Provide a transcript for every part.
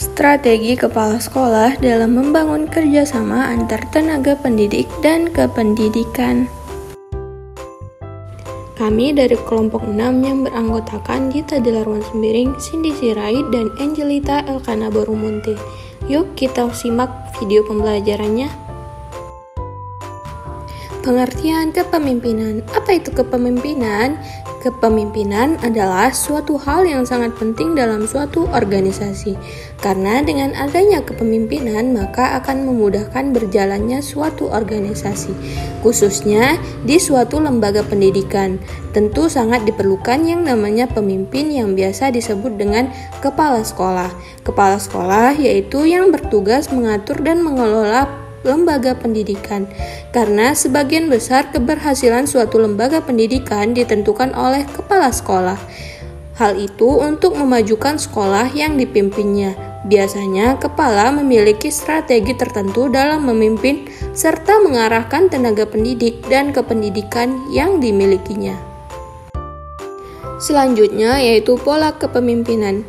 Strategi kepala sekolah dalam membangun kerjasama antar tenaga pendidik dan kependidikan. Kami dari kelompok 6 yang beranggotakan Dita Dilarwan Sembiring, Cindy Sirait, dan Angelita Elkana Barumunte. Yuk kita simak video pembelajarannya. Pengertian kepemimpinan. Apa itu kepemimpinan? Kepemimpinan adalah suatu hal yang sangat penting dalam suatu organisasi. Karena dengan adanya kepemimpinan, maka akan memudahkan berjalannya suatu organisasi, khususnya di suatu lembaga pendidikan. Tentu sangat diperlukan yang namanya pemimpin yang biasa disebut dengan kepala sekolah. Kepala sekolah yaitu yang bertugas mengatur dan mengelola lembaga pendidikan, karena sebagian besar keberhasilan suatu lembaga pendidikan ditentukan oleh kepala sekolah. Hal itu untuk memajukan sekolah yang dipimpinnya. Biasanya kepala memiliki strategi tertentu dalam memimpin serta mengarahkan tenaga pendidik dan kependidikan yang dimilikinya. Selanjutnya yaitu pola kepemimpinan.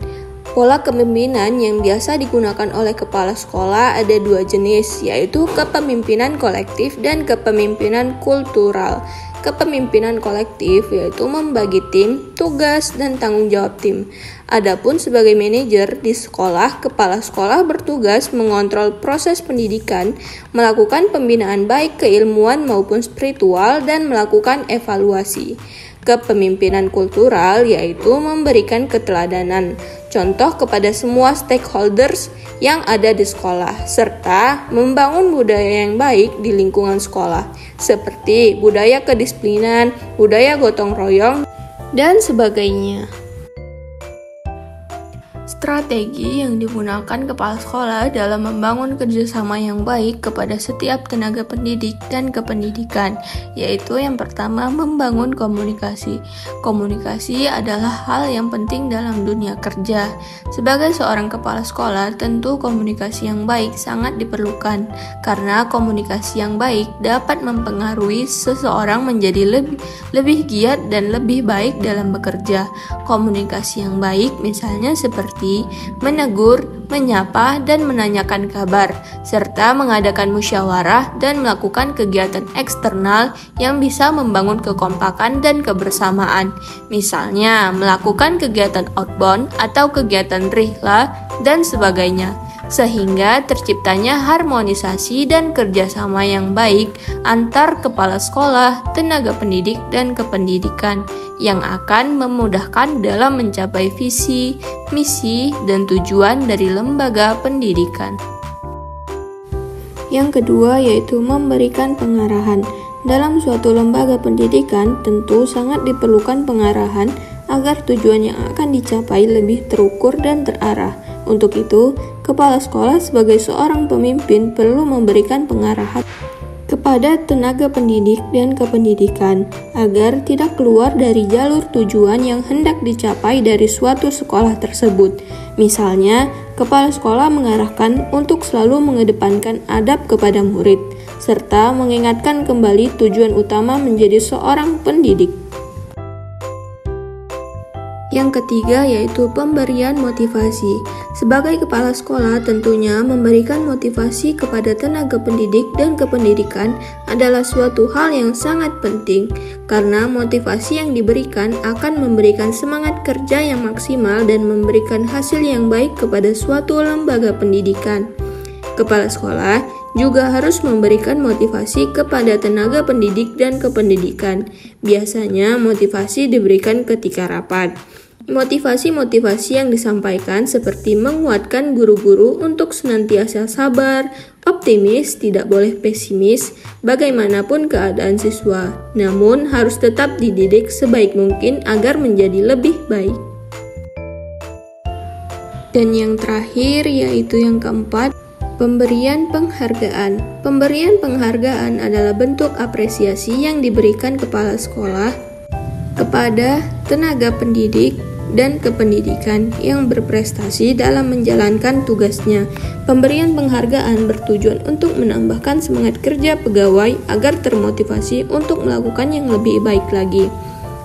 Pola kepemimpinan yang biasa digunakan oleh kepala sekolah ada dua jenis, yaitu kepemimpinan kolektif dan kepemimpinan kultural. Kepemimpinan kolektif yaitu membagi tim, tugas, dan tanggung jawab tim. Adapun sebagai manajer di sekolah, kepala sekolah bertugas mengontrol proses pendidikan, melakukan pembinaan baik keilmuan maupun spiritual, dan melakukan evaluasi. Kepemimpinan kultural yaitu memberikan keteladanan, contoh kepada semua stakeholders yang ada di sekolah, serta membangun budaya yang baik di lingkungan sekolah, seperti budaya kedisiplinan, budaya gotong royong, dan sebagainya. Strategi yang digunakan kepala sekolah dalam membangun kerjasama yang baik kepada setiap tenaga pendidik dan kependidikan, yaitu yang pertama, membangun komunikasi. Komunikasi adalah hal yang penting dalam dunia kerja. Sebagai seorang kepala sekolah, tentu komunikasi yang baik sangat diperlukan, karena komunikasi yang baik dapat mempengaruhi seseorang menjadi lebih giat dan lebih baik dalam bekerja. Komunikasi yang baik misalnya seperti menegur, menyapa, dan menanyakan kabar, serta mengadakan musyawarah dan melakukan kegiatan eksternal yang bisa membangun kekompakan dan kebersamaan. Misalnya, melakukan kegiatan outbound atau kegiatan rihla dan sebagainya, sehingga terciptanya harmonisasi dan kerjasama yang baik antar kepala sekolah, tenaga pendidik, dan kependidikan yang akan memudahkan dalam mencapai visi, misi, dan tujuan dari lembaga pendidikan. Yang kedua yaitu memberikan pengarahan. Dalam suatu lembaga pendidikan tentu sangat diperlukan pengarahan agar tujuan yang akan dicapai lebih terukur dan terarah. Untuk itu, kepala sekolah sebagai seorang pemimpin perlu memberikan pengarahan kepada tenaga pendidik dan kependidikan agar tidak keluar dari jalur tujuan yang hendak dicapai dari suatu sekolah tersebut. Misalnya, kepala sekolah mengarahkan untuk selalu mengedepankan adab kepada murid, serta mengingatkan kembali tujuan utama menjadi seorang pendidik. Yang ketiga yaitu pemberian motivasi. Sebagai kepala sekolah tentunya memberikan motivasi kepada tenaga pendidik dan kependidikan adalah suatu hal yang sangat penting, karena motivasi yang diberikan akan memberikan semangat kerja yang maksimal dan memberikan hasil yang baik kepada suatu lembaga pendidikan. Kepala sekolah juga harus memberikan motivasi kepada tenaga pendidik dan kependidikan. Biasanya motivasi diberikan ketika rapat. Motivasi-motivasi yang disampaikan seperti menguatkan guru-guru untuk senantiasa sabar, optimis, tidak boleh pesimis, bagaimanapun keadaan siswa, namun harus tetap dididik sebaik mungkin agar menjadi lebih baik. Dan yang terakhir yaitu yang keempat, pemberian penghargaan. Pemberian penghargaan adalah bentuk apresiasi yang diberikan kepala sekolah kepada tenaga pendidik dan kependidikan yang berprestasi dalam menjalankan tugasnya. Pemberian penghargaan bertujuan untuk menambahkan semangat kerja pegawai agar termotivasi untuk melakukan yang lebih baik lagi.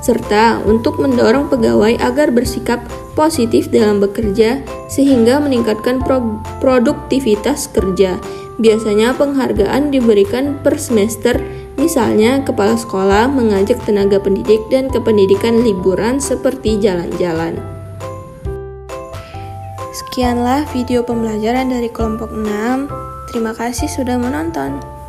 serta untuk mendorong pegawai agar bersikap positif dalam bekerja sehingga meningkatkan produktivitas kerja. Biasanya penghargaan diberikan per semester, misalnya kepala sekolah mengajak tenaga pendidik dan kependidikan liburan seperti jalan-jalan. Sekianlah video pembelajaran dari kelompok 6. Terima kasih sudah menonton.